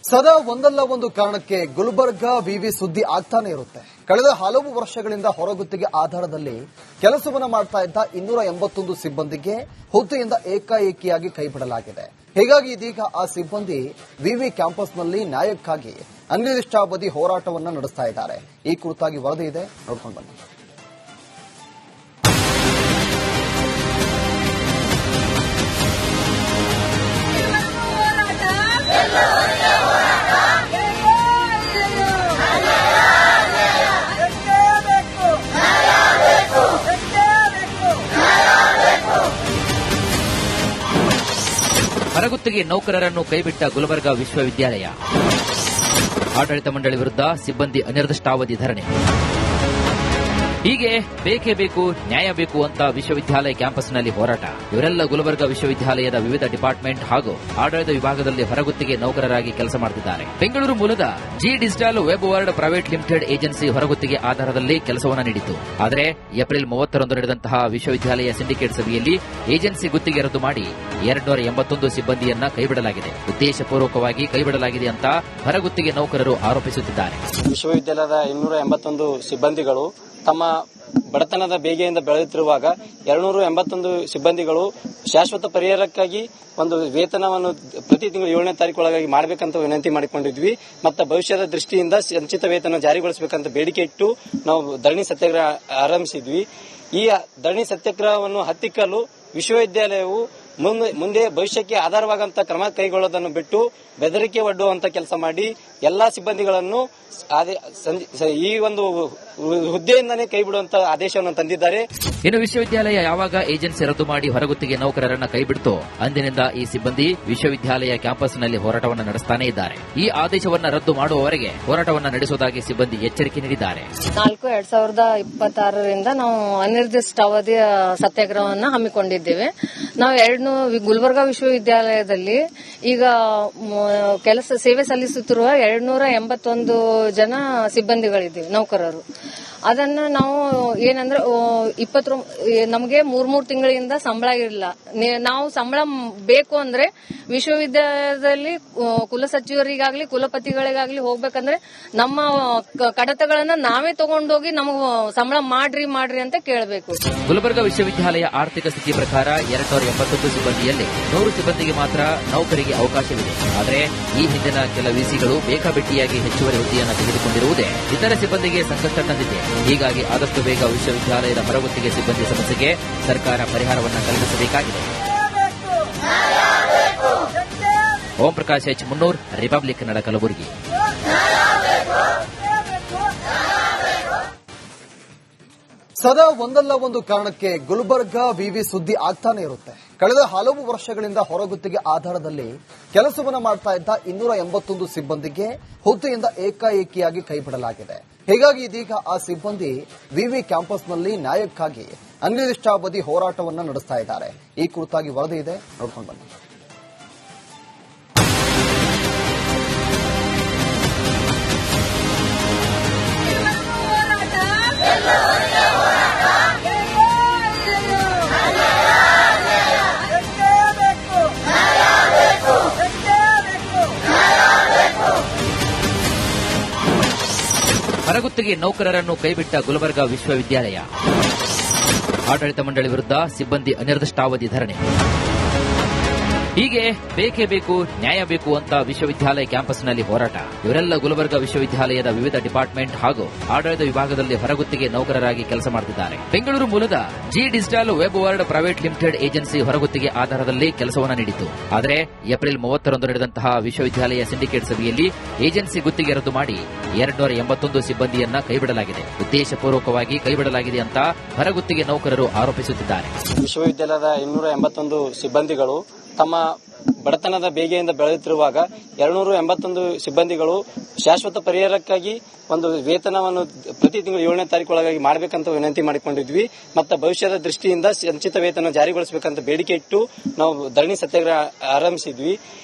ಸದಾ ಒಂದಲ್ಲ ಒಂದು ಕಾರಣಕ್ಕೆ ಗುಲ್ಬರ್ಗಾ ವಿವಿ ಸುದ್ದಿ ಆಗ್ತಾನೆ ಇರುತ್ತೆ. ಕಳೆದ ಹಲವು ವರ್ಷಗಳಿಂದ ಹೊರಗುತ್ತಿಗೆ ಆಧಾರದಲ್ಲಿ ಕೆಲಸವನ್ನ ಮಾಡ್ತಾ ಇದ್ದ 281 ಸಿಬ್ಬಂದಿಗೆ ಹುದ್ದೆಯಿಂದ ಏಕಾಏಕಿಯಾಗಿ ಕೈಬಿಡಲಾಗಿದೆ. ಹೀಗಾಗಿ ಇದೀಗ ಆ ಸಿಬ್ಬಂದಿ ವಿವಿ ಕ್ಯಾಂಪಸ್ನಲ್ಲಿ ನ್ಯಾಯಕ್ಕಾಗಿ ಅನಿರ್ದಿಷ್ಟಾವಧಿ ಹೋರಾಟವನ್ನ ನಡೆಸ್ತಾ ಇದ್ದಾರೆ. ಈ ಕುರಿತಾಗಿ ವರದಿ ಇದೆ, ನೋಡ್ಕೊಂಡು ಬನ್ನಿ. ಹೊರಗುತ್ತಿಗೆ ನೌಕರರನ್ನು ಕೈಬಿಟ್ಟ ಗುಲ್ಬರ್ಗಾ ವಿಶ್ವವಿದ್ಯಾಲಯ. ಆಡಳಿತ ಮಂಡಳಿ ವಿರುದ್ಧ ಸಿಬ್ಬಂದಿ ಅನಿರ್ದಿಷ್ಟಾವಧಿ ಧರಣಿ. ಹೀಗೆ ಬೇಕೇ ಬೇಕು, ನ್ಯಾಯ ಬೇಕು ಅಂತ ವಿಶ್ವವಿದ್ಯಾಲಯ ಕ್ಯಾಂಪಸ್ನಲ್ಲಿ ಹೋರಾಟ. ಇವರೆಲ್ಲ ಗುಲ್ಬರ್ಗಾ ವಿಶ್ವವಿದ್ಯಾಲಯದ ವಿವಿಧ ಡಿಪಾರ್ಟ್ಮೆಂಟ್ ಹಾಗೂ ಆಡಳಿತ ವಿಭಾಗದಲ್ಲಿ ಹೊರಗುತ್ತಿಗೆ ನೌಕರರಾಗಿ ಕೆಲಸ ಮಾಡುತ್ತಿದ್ದಾರೆ. ಬೆಂಗಳೂರು ಮೂಲದ G digital web world private limited agency ಹೊರಗುತ್ತಿಗೆ ಆಧಾರದಲ್ಲಿ ಕೆಲಸವನ್ನು ನೀಡಿತು. ಆದರೆ ಏಪ್ರಿಲ್ 30ರಂದು ನಡೆದಂತಹ ವಿಶ್ವವಿದ್ಯಾಲಯ ಸಿಂಡಿಕೇಟ್ ಸಭೆಯಲ್ಲಿ ಏಜೆನ್ಸಿ ಗುತ್ತಿಗೆ ರದ್ದು ಮಾಡಿ 281 ಸಿಬ್ಬಂದಿಯನ್ನ ಕೈಬಿಡಲಾಗಿದೆ. ಉದ್ದೇಶಪೂರ್ವಕವಾಗಿ ಕೈಬಿಡಲಾಗಿದೆ ಅಂತ ಹೊರಗುತ್ತಿಗೆ ನೌಕರರು ಆರೋಪಿಸುತ್ತಿದ್ದಾರೆ. ವಿಶ್ವವಿದ್ಯಾಲಯದ 281 ಸಿಬ್ಬಂದಿಗಳು ತಮ್ಮ ಬಡತನದ ಬೇಗೆಯಿಂದ ಬೆಳೆಯುತ್ತಿರುವಾಗ 281 ಸಿಬ್ಬಂದಿಗಳು ಶಾಶ್ವತ ಪರಿಹಾರಕ್ಕಾಗಿ ಒಂದು ವೇತನವನ್ನು ಪ್ರತಿ ತಿಂಗಳು 7ನೇ ತಾರೀಕೊಳಗಾಗಿ ಮಾಡಬೇಕಂತ ವಿನಂತಿ ಮಾಡಿಕೊಂಡಿದ್ವಿ. ಮತ್ತು ಭವಿಷ್ಯದ ದೃಷ್ಟಿಯಿಂದ ಸಂಚಿತ ವೇತನ ಜಾರಿಗೊಳಿಸಬೇಕಂತ ಬೇಡಿಕೆ ಇಟ್ಟು ನಾವು ಧರಣಿ ಸತ್ಯಾಗ್ರಹ ಆರಂಭಿಸಿದ್ವಿ. ಈ ಧರಣಿ ಸತ್ಯಾಗ್ರಹವನ್ನು ಹತ್ತಿಕ್ಕಲು ವಿಶ್ವವಿದ್ಯಾಲಯವು ಮುಂದೆ ಭವಿಷ್ಯಕ್ಕೆ ಆಧಾರವಾಗುವಂತಹ ಕ್ರಮ ಕೈಗೊಳ್ಳೋದನ್ನು ಬಿಟ್ಟು ಬೆದರಿಕೆ ಒಡ್ಡುವಂತ ಕೆಲಸ ಮಾಡಿ ಎಲ್ಲಾ ಸಿಬ್ಬಂದಿಗಳನ್ನು ಈ ಒಂದು ಹುದ್ದೆಯಿಂದನೇ ಕೈಬಿಡುವಂತ ಆದೇಶವನ್ನು ತಂದಿದ್ದಾರೆ. ಇನ್ನು ವಿಶ್ವವಿದ್ಯಾಲಯ ಯಾವಾಗ ಏಜೆನ್ಸಿ ರದ್ದು ಮಾಡಿ ಹೊರಗುತ್ತಿಗೆ ನೌಕರರನ್ನ ಕೈಬಿಡ್ತೋ ಅಂದಿನಿಂದ ಈ ಸಿಬ್ಬಂದಿ ವಿಶ್ವವಿದ್ಯಾಲಯ ಕ್ಯಾಂಪಸ್ನಲ್ಲಿ ಹೋರಾಟವನ್ನು ನಡೆಸ್ತಾನೆ ಇದ್ದಾರೆ. ಈ ಆದೇಶವನ್ನು ರದ್ದು ಮಾಡುವವರೆಗೆ ಹೋರಾಟವನ್ನು ನಡೆಸುವುದಾಗಿ ಸಿಬ್ಬಂದಿ ಎಚ್ಚರಿಕೆ ನೀಡಿದ್ದಾರೆ. 4/2026ರಿಂದ ನಾವು ಅನಿರ್ದಿಷ್ಟಾವಧಿಯ ಸತ್ಯಾಗ್ರಹವನ್ನು ಹಮ್ಮಿಕೊಂಡಿದ್ದೇವೆ. ನಾವು ಗುಲ್ಬರ್ಗಾ ವಿಶ್ವವಿದ್ಯಾಲಯದಲ್ಲಿ ಈಗ ಸೇವೆ ಸಲ್ಲಿಸುತ್ತಿರುವ 281 ಜನ ಸಿಬ್ಬಂದಿಗಳಿದ್ದೀವಿ, ನೌಕರರು. ಅದನ್ನ ನಾವು ಏನಂದ್ರೆ ನಮಗೆ 3 ತಿಂಗಳಿಂದ ಸಂಬಳ ಇಲ್ಲ. ನಾವು ಸಂಬಳ ಬೇಕು ಅಂದ್ರೆ ವಿಶ್ವವಿದ್ಯಾಲಯದಲ್ಲಿ ಕುಲಸಚಿವರಿಗಾಗ್ಲಿ ಕುಲಪತಿಗಳಿಗಾಗ್ಲಿ ಹೋಗ್ಬೇಕಂದ್ರೆ ನಮ್ಮ ಕಡತಗಳನ್ನ ನಾವೇ ತಗೊಂಡೋಗಿ ನಮಗ್ ಸಂಬಳ ಮಾಡ್ರಿ ಅಂತ ಕೇಳಬೇಕು. ಗುಲ್ಬರ್ಗಾ ವಿಶ್ವವಿದ್ಯಾಲಯ ಆರ್ಥಿಕ ಸ್ಥಿತಿ ಪ್ರಕಾರ 281 ಸಿಬ್ಬಂದಿಯಲ್ಲಿ 100 ಸಿಬ್ಬಂದಿಗೆ ಮಾತ್ರ ನೌಕರಿಗೆ ಅವಕಾಶವಿದೆ. ಆದರೆ ಈ ಹಿಂದಿನ ಕೆಲ ವಿಸಿಗಳು ಬೇಕಾಬಿಟ್ಟಿಯಾಗಿ ಹೆಚ್ಚುವರಿ ಹುದ್ದೆಯನ್ನು ತೆಗೆದುಕೊಂಡಿರುವುದೇ ಇತರ ಸಿಬ್ಬಂದಿಗೆ ಸಂಕಷ್ಟ ತಂದಿದೆ. ಹೀಗಾಗಿ ಆದಷ್ಟು ಬೇಗ ವಿಶ್ವವಿದ್ಯಾಲಯದ ಹೊರಗುತ್ತಿಗೆ ಸಿಬ್ಬಂದಿ ಸಮಸ್ಯೆಗೆ ಸರ್ಕಾರ ಪರಿಹಾರವನ್ನು ಕಲ್ಪಿಸಬೇಕಾಗಿದೆ. ಓಂ ಪ್ರಕಾಶ್ ಎಚ್ ಮುನ್ನೂರ್, ರಿಪಬ್ಲಿಕ್ ಕನ್ನಡ, ಕಲಬುರಗಿ. ಸದಾ ಒಂದಲ್ಲ ಒಂದು ಕಾರಣಕ್ಕೆ ಗುಲ್ಬರ್ಗಾ ವಿವಿ ಸುದ್ದಿ ಆಗ್ತಾನೆ ಇರುತ್ತೆ. ಕಳೆದ ಹಲವು ವರ್ಷಗಳಿಂದ ಹೊರಗುತ್ತಿಗೆ ಆಧಾರದಲ್ಲಿ ಕೆಲಸವನ್ನ ಮಾಡ್ತಾ ಇದ್ದ 281 ಸಿಬ್ಬಂದಿಗೆ ಹುದ್ದೆಯಿಂದ ಏಕಾಏಕಿಯಾಗಿ ಕೈಬಿಡಲಾಗಿದೆ. ಹೀಗಾಗಿ ಇದೀಗ ಆ ಸಿಬ್ಬಂದಿ ವಿವಿ ಕ್ಯಾಂಪಸ್ನಲ್ಲಿ ನ್ಯಾಯಕ್ಕಾಗಿ ಅನಿರ್ದಿಷ್ಟಾವಧಿ ಹೋರಾಟವನ್ನ ನಡೆಸ್ತಾ ಇದ್ದಾರೆ. ಈ ಕುರಿತಾಗಿ ವರದಿ ಇದೆ, ನೋಡ್ಕೊಂಡು ಬನ್ನಿ. ಹೊರಗುತ್ತಿಗೆ ನೌಕರರನ್ನು ಕೈಬಿಟ್ಟ ಗುಲ್ಬರ್ಗಾ ವಿಶ್ವವಿದ್ಯಾಲಯ. ಆಡಳಿತ ಮಂಡಳಿ ವಿರುದ್ಧ ಸಿಬ್ಬಂದಿ ಅನಿರ್ದಿಷ್ಟಾವಧಿ ಧರಣಿ. ಹೀಗೆ ಬೇಕೇ ಬೇಕು, ನ್ಯಾಯ ಬೇಕು ಅಂತ ವಿಶ್ವವಿದ್ಯಾಲಯ ಕ್ಯಾಂಪಸ್ನಲ್ಲಿ ಹೋರಾಟ. ಇವರೆಲ್ಲ ಗುಲ್ಬರ್ಗಾ ವಿಶ್ವವಿದ್ಯಾಲಯದ ವಿವಿಧ ಡಿಪಾರ್ಟ್ಮೆಂಟ್ ಹಾಗೂ ಆಡಳಿತ ವಿಭಾಗದಲ್ಲಿ ಹೊರಗುತ್ತಿಗೆ ನೌಕರರಾಗಿ ಕೆಲಸ ಮಾಡುತ್ತಿದ್ದಾರೆ. ಬೆಂಗಳೂರು ಮೂಲದ G digital web world private limited agency ಹೊರಗುತ್ತಿಗೆ ಆಧಾರದಲ್ಲಿ ಕೆಲಸವನ್ನು ನೀಡಿತು. ಆದರೆ ಏಪ್ರಿಲ್ 30ರಂದು ನಡೆದಂತಹ ವಿಶ್ವವಿದ್ಯಾಲಯ ಸಿಂಡಿಕೇಟ್ ಸಭೆಯಲ್ಲಿ ಏಜೆನ್ಸಿ ಗುತ್ತಿಗೆ ರದ್ದು ಮಾಡಿ 281 ಸಿಬ್ಬಂದಿಯನ್ನ ಕೈಬಿಡಲಾಗಿದೆ. ಉದ್ದೇಶಪೂರ್ವಕವಾಗಿ ಕೈಬಿಡಲಾಗಿದೆ ಅಂತ ಹೊರಗುತ್ತಿಗೆ ನೌಕರರು ಆರೋಪಿಸುತ್ತಿದ್ದಾರೆ. ವಿಶ್ವವಿದ್ಯಾಲಯದ 281 ಸಿಬ್ಬಂದಿಗಳು ತಮ್ಮ ಬಡತನದ ಬೇಗೆಯಿಂದ ಬೆಳೆಯುತ್ತಿರುವಾಗ 281 ಸಿಬ್ಬಂದಿಗಳು ಶಾಶ್ವತ ಪರಿಹಾರಕ್ಕಾಗಿ ಒಂದು ವೇತನವನ್ನು ಪ್ರತಿ ತಿಂಗಳು 7ನೇ ತಾರೀಕೊಳಗಾಗಿ ಮಾಡಬೇಕಂತ ವಿನಂತಿ ಮಾಡಿಕೊಂಡಿದ್ವಿ. ಮತ್ತು ಭವಿಷ್ಯದ ದೃಷ್ಟಿಯಿಂದ ಸಂಚಿತ ವೇತನ ಜಾರಿಗೊಳಿಸಬೇಕಂತ ಬೇಡಿಕೆ ಇಟ್ಟು ನಾವು ಧರಣಿ ಸತ್ಯಾಗ್ರಹ ಆರಂಭಿಸಿದ್ವಿ.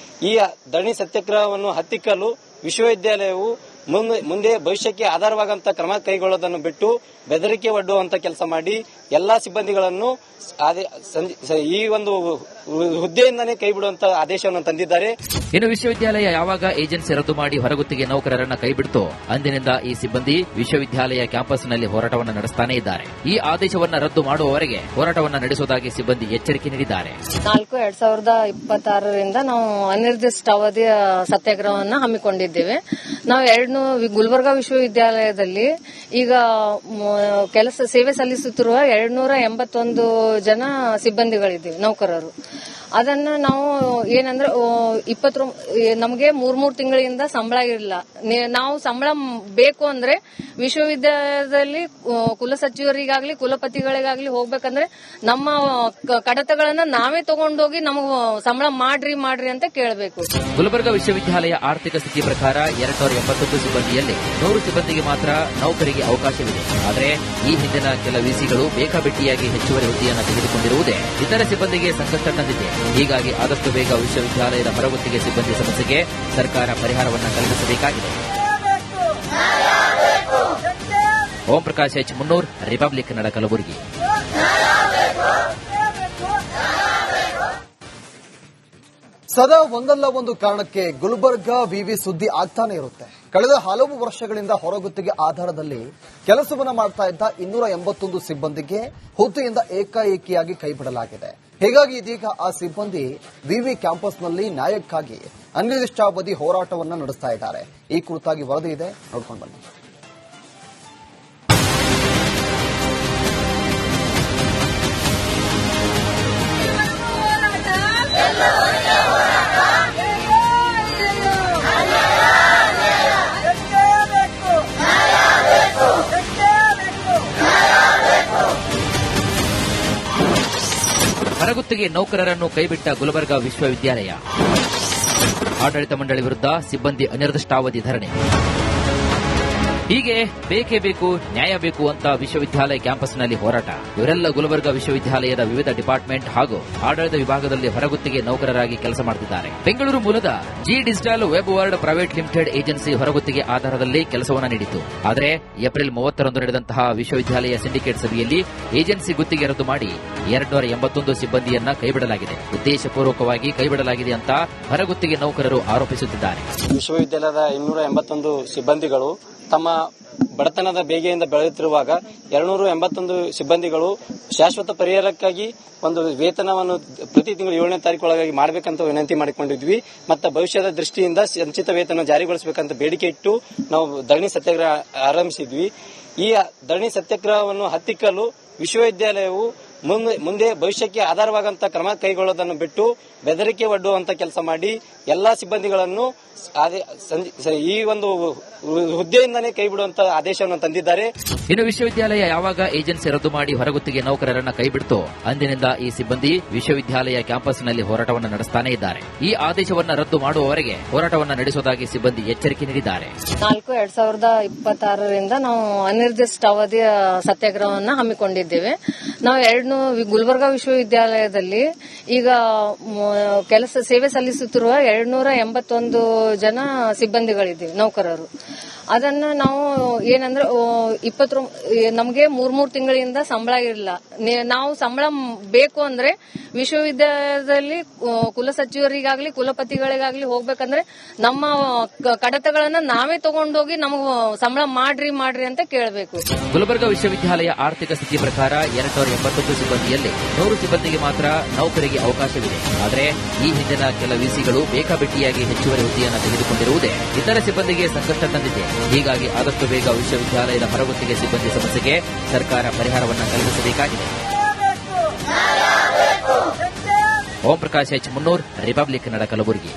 ಈ ಧರಣಿ ಸತ್ಯಾಗ್ರಹವನ್ನು ಹತ್ತಿಕ್ಕಲು ವಿಶ್ವವಿದ್ಯಾಲಯವು ಮುಂದೆ ಭವಿಷ್ಯಕ್ಕೆ ಆಧಾರವಾಗುವಂತ ಕ್ರಮ ಕೈಗೊಳ್ಳೋದನ್ನು ಬಿಟ್ಟು ಬೆದರಿಕೆ ಒಡ್ಡುವಂತ ಕೆಲಸ ಮಾಡಿ ಎಲ್ಲಾ ಸಿಬ್ಬಂದಿಗಳನ್ನು ಈ ಒಂದು ಹುದ್ದೆಯಿಂದನೇ ಕೈಬಿಡುವಂತ ಆದೇಶವನ್ನು ತಂದಿದ್ದಾರೆ. ಇನ್ನು ವಿಶ್ವವಿದ್ಯಾಲಯ ಯಾವಾಗ ಏಜೆನ್ಸಿ ರದ್ದು ಮಾಡಿ ಹೊರಗುತ್ತಿಗೆ ನೌಕರರನ್ನ ಕೈಬಿಡ್ತೋ ಅಂದಿನಿಂದ ಈ ಸಿಬ್ಬಂದಿ ವಿಶ್ವವಿದ್ಯಾಲಯ ಕ್ಯಾಂಪಸ್ನಲ್ಲಿ ಹೋರಾಟವನ್ನು ನಡೆಸ್ತಾನೇ ಇದ್ದಾರೆ. ಈ ಆದೇಶವನ್ನು ರದ್ದು ಮಾಡುವವರೆಗೆ ಹೋರಾಟವನ್ನು ನಡೆಸುವುದಾಗಿ ಸಿಬ್ಬಂದಿ ಎಚ್ಚರಿಕೆ ನೀಡಿದ್ದಾರೆ. 4/2026 ನಾವು ಅನಿರ್ದಿಷ್ಟಾವಧಿಯ ಸತ್ಯಾಗ್ರಹವನ್ನು ಹಮ್ಮಿಕೊಂಡಿದ್ದೇವೆ. ನಾವು ಗುಲ್ಬರ್ಗಾ ವಿಶ್ವವಿದ್ಯಾಲಯದಲ್ಲಿ ಈಗ ಸೇವೆ ಸಲ್ಲಿಸುತ್ತಿರುವ 281 ಜನ ಸಿಬ್ಬಂದಿಗಳಿದ್ದೀವಿ, ನೌಕರರು. ಅದನ್ನ ನಾವು ಏನಂದ್ರೆ ನಮಗೆ 3 ತಿಂಗಳಿಂದ ಸಂಬಳ ಇಲ್ಲ. ನಾವು ಸಂಬಳ ಬೇಕು ಅಂದ್ರೆ ವಿಶ್ವವಿದ್ಯಾಲಯದಲ್ಲಿ ಕುಲಸಚಿವರಿಗಾಗ್ಲಿ ಕುಲಪತಿಗಳಿಗಾಗ್ಲಿ ಹೋಗ್ಬೇಕಂದ್ರೆ ನಮ್ಮ ಕಡತಗಳನ್ನ ನಾವೇ ತಗೊಂಡೋಗಿ ನಮಗ್ ಸಂಬಳ ಮಾಡ್ರಿ ಅಂತ ಕೇಳಬೇಕು. ಗುಲ್ಬರ್ಗಾ ವಿಶ್ವವಿದ್ಯಾಲಯ ಆರ್ಥಿಕ ಸ್ಥಿತಿ ಪ್ರಕಾರ 281 ಸಿಬ್ಬಂದಿಯಲ್ಲಿ 100 ಸಿಬ್ಬಂದಿಗೆ ಮಾತ್ರ ನೌಕರಿಗೆ ಅವಕಾಶವಿದೆ. ಆದರೆ ಈ ಹಿಂದಿನ ಕೆಲ ವಿಸಿಗಳು ಬೇಕಾಬಿಟ್ಟಿಯಾಗಿ ಹೆಚ್ಚುವರಿ ಹುದ್ದೆಯನ್ನು ತೆಗೆದುಕೊಂಡಿರುವುದೇ ಇತರ ಸಿಬ್ಬಂದಿಗೆ ಸಂಕಷ್ಟ ತಂದಿದೆ. ಹೀಗಾಗಿ ಆದಷ್ಟು ಬೇಗ ವಿಶ್ವವಿದ್ಯಾಲಯದ ಹೊರಗುತ್ತಿಗೆ ಸಿಬ್ಬಂದಿ ಸಮಸ್ಯೆಗೆ ಸರ್ಕಾರ ಪರಿಹಾರವನ್ನು ಕಲ್ಪಿಸಬೇಕಾಗಿದೆ. ಓಂ ಪ್ರಕಾಶ್ ಎಚ್ ಮುನ್ನೂರ್, ರಿಪಬ್ಲಿಕ್ ಕನ್ನಡ, ಕಲಬುರಗಿ. ಸದಾ ಒಂದಲ್ಲ ಒಂದು ಕಾರಣಕ್ಕೆ ಗುಲ್ಬರ್ಗಾ ವಿವಿ ಸುದ್ದಿ ಆಗ್ತಾನೆ ಇರುತ್ತೆ. ಕಳೆದ ಹಲವು ವರ್ಷಗಳಿಂದ ಹೊರಗುತ್ತಿಗೆ ಆಧಾರದಲ್ಲಿ ಕೆಲಸವನ್ನ ಮಾಡ್ತಾ ಇದ್ದ 281 ಸಿಬ್ಬಂದಿಗೆ ಹುದ್ದೆಯಿಂದ ಏಕಾಏಕಿಯಾಗಿ ಕೈಬಿಡಲಾಗಿದೆ. ಹೀಗಾಗಿ ಇದೀಗ ಆ ಸಿಬ್ಬಂದಿ ವಿವಿ ಕ್ಯಾಂಪಸ್ನಲ್ಲಿ ನ್ಯಾಯಕ್ಕಾಗಿ ಅನಿರ್ದಿಷ್ಟಾವಧಿ ಹೋರಾಟವನ್ನು ನಡೆಸ್ತಾ ಇದ್ದಾರೆ. ಈ ಕುರಿತಾಗಿ ವರದಿ ಇದೆ, ನೋಡ್ಕೊಂಡು ಬನ್ನಿ. ಹೊರಗುತ್ತಿಗೆ ನೌಕರರನ್ನು ಕೈಬಿಟ್ಟ ಗುಲ್ಬರ್ಗಾ ವಿಶ್ವವಿದ್ಯಾಲಯ. ಆಡಳಿತ ಮಂಡಳಿ ವಿರುದ್ಧ ಸಿಬ್ಬಂದಿ ಅನಿರ್ದಿಷ್ಟಾವಧಿ ಧರಣಿ. ಹೀಗೆ ಬೇಕೇ ಬೇಕು, ನ್ಯಾಯ ಬೇಕು ಅಂತ ವಿಶ್ವವಿದ್ಯಾಲಯ ಕ್ಯಾಂಪಸ್ನಲ್ಲಿ ಹೋರಾಟ. ಇವರೆಲ್ಲ ಗುಲ್ಬರ್ಗಾ ವಿಶ್ವವಿದ್ಯಾಲಯದ ವಿವಿಧ ಡಿಪಾರ್ಟ್ಮೆಂಟ್ ಹಾಗೂ ಆಡಳಿತ ವಿಭಾಗದಲ್ಲಿ ಹೊರಗುತ್ತಿಗೆ ನೌಕರರಾಗಿ ಕೆಲಸ ಮಾಡುತ್ತಿದ್ದಾರೆ. ಬೆಂಗಳೂರು ಮೂಲದ G digital web world private limited agency ಹೊರಗುತ್ತಿಗೆ ಆಧಾರದಲ್ಲಿ ಕೆಲಸವನ್ನು ನೀಡಿತು. ಆದರೆ ಏಪ್ರಿಲ್ 30ರಂದು ನಡೆದಂತಹ ವಿಶ್ವವಿದ್ಯಾಲಯ ಸಿಂಡಿಕೇಟ್ ಸಭೆಯಲ್ಲಿ ಏಜೆನ್ಸಿ ಗುತ್ತಿಗೆ ರದ್ದು ಮಾಡಿ 281 ಸಿಬ್ಬಂದಿಯನ್ನ ಕೈಬಿಡಲಾಗಿದೆ. ಉದ್ದೇಶಪೂರ್ವಕವಾಗಿ ಕೈಬಿಡಲಾಗಿದೆ ಅಂತ ಹೊರಗುತ್ತಿಗೆ ನೌಕರರು ಆರೋಪಿಸುತ್ತಿದ್ದಾರೆ. ವಿಶ್ವವಿದ್ಯಾಲಯದ 281 ಸಿಬ್ಬಂದಿಗಳು ತಮ್ಮ ಬಡತನದ ಬೇಗೆಯಿಂದ ಬೆಳೆಯುತ್ತಿರುವಾಗ 281 ಸಿಬ್ಬಂದಿಗಳು ಶಾಶ್ವತ ಪರಿಹಾರಕ್ಕಾಗಿ ಒಂದು ವೇತನವನ್ನು ಪ್ರತಿ ತಿಂಗಳು 7ನೇ ತಾರೀಕೊಳಗಾಗಿ ಮಾಡಬೇಕಂತ ವಿನಂತಿ ಮಾಡಿಕೊಂಡಿದ್ವಿ. ಮತ್ತು ಭವಿಷ್ಯದ ದೃಷ್ಟಿಯಿಂದ ಸಂಚಿತ ವೇತನ ಜಾರಿಗೊಳಿಸಬೇಕಂತ ಬೇಡಿಕೆ ಇಟ್ಟು ನಾವು ಧರಣಿ ಸತ್ಯಾಗ್ರಹ ಆರಂಭಿಸಿದ್ವಿ. ಈ ಧರಣಿ ಸತ್ಯಾಗ್ರಹವನ್ನು ಹತ್ತಿಕ್ಕಲು ವಿಶ್ವವಿದ್ಯಾಲಯವು ಮುಂದೆ ಭವಿಷ್ಯಕ್ಕೆ ಆಧಾರವಾಗುವಂತ ಕ್ರಮ ಕೈಗೊಳ್ಳೋದನ್ನು ಬಿಟ್ಟು ಬೆದರಿಕೆ ಒಡ್ಡುವಂತ ಕೆಲಸ ಮಾಡಿ ಎಲ್ಲಾ ಸಿಬ್ಬಂದಿಗಳನ್ನು ಈ ಒಂದು ಹುದ್ದೆಯಿಂದನೇ ಕೈಬಿಡುವಂತ ಆದೇಶವನ್ನು ತಂದಿದ್ದಾರೆ. ಇನ್ನು ವಿಶ್ವವಿದ್ಯಾಲಯ ಯಾವಾಗ ಏಜೆನ್ಸಿ ರದ್ದು ಮಾಡಿ ಹೊರಗುತ್ತಿಗೆ ನೌಕರರನ್ನ ಕೈಬಿಡ್ತೋ ಅಂದಿನಿಂದ ಈ ಸಿಬ್ಬಂದಿ ವಿಶ್ವವಿದ್ಯಾಲಯ ಕ್ಯಾಂಪಸ್ನಲ್ಲಿ ಹೋರಾಟವನ್ನು ನಡೆಸ್ತಾನೇ ಇದ್ದಾರೆ. ಈ ಆದೇಶವನ್ನು ರದ್ದು ಮಾಡುವವರೆಗೆ ಹೋರಾಟವನ್ನು ನಡೆಸುವುದಾಗಿ ಸಿಬ್ಬಂದಿ ಎಚ್ಚರಿಕೆ ನೀಡಿದ್ದಾರೆ. 4/2026 ನಾವು ಅನಿರ್ದಿಷ್ಟಾವಧಿಯ ಸತ್ಯಾಗ್ರಹವನ್ನು ಹಮ್ಮಿಕೊಂಡಿದ್ದೇವೆ. ನಾವು ಗುಲ್ಬರ್ಗಾ ವಿಶ್ವವಿದ್ಯಾಲಯದಲ್ಲಿ ಈಗ ಸೇವೆ ಸಲ್ಲಿಸುತ್ತಿರುವ 281 ಜನ ಸಿಬ್ಬಂದಿಗಳಿದ್ದೀವಿ, ನೌಕರರು. ಅದನ್ನ ನಾವು ಏನಂದ್ರೆ ನಮಗೆ 3 ತಿಂಗಳಿಂದ ಸಂಬಳ ಇಲ್ಲ. ನಾವು ಸಂಬಳ ಬೇಕು ಅಂದ್ರೆ ವಿಶ್ವವಿದ್ಯಾಲಯದಲ್ಲಿ ಕುಲಸಚಿವರಿಗಾಗ್ಲಿ ಕುಲಪತಿಗಳಿಗಾಗ್ಲಿ ಹೋಗ್ಬೇಕಂದ್ರೆ ನಮ್ಮ ಕಡತಗಳನ್ನ ನಾವೇ ತಗೊಂಡೋಗಿ ನಮಗ್ ಸಂಬಳ ಮಾಡ್ರಿ ಅಂತ ಕೇಳಬೇಕು. ಗುಲ್ಬರ್ಗಾ ವಿಶ್ವವಿದ್ಯಾಲಯ ಆರ್ಥಿಕ ಸ್ಥಿತಿ ಪ್ರಕಾರ 281 ಸಿಬ್ಬಂದಿಯಲ್ಲಿ 100 ಸಿಬ್ಬಂದಿಗೆ ಮಾತ್ರ ನೌಕರಿಗೆ ಅವಕಾಶವಿದೆ. ಆದರೆ ಈ ಹಿಂದಿನ ಕೆಲ ವಿಸಿಗಳು ಬೇಕಾಬಿಟ್ಟಿಯಾಗಿ ಹೆಚ್ಚುವರಿ ಹುದ್ದೆಯನ್ನು ತೆಗೆದುಕೊಂಡಿರುವುದೇ ಇತರ ಸಿಬ್ಬಂದಿಗೆ ಸಂಕಷ್ಟ ತಂದಿದೆ. ಹೀಗಾಗಿ ಆದಷ್ಟು ಬೇಗ ವಿಶ್ವವಿದ್ಯಾಲಯದ ಹೊರಗುತ್ತಿಗೆ ಸಿಬ್ಬಂದಿ ಸಮಸ್ಯೆಗೆ ಸರ್ಕಾರ ಪರಿಹಾರವನ್ನು ಕಲ್ಪಿಸಬೇಕಾಗಿದೆ. ಓಂ ಪ್ರಕಾಶ್ ಎಚ್ ಮುನ್ನೂರ್, ರಿಪಬ್ಲಿಕ್ ಕನ್ನಡ, ಕಲಬುರಗಿ.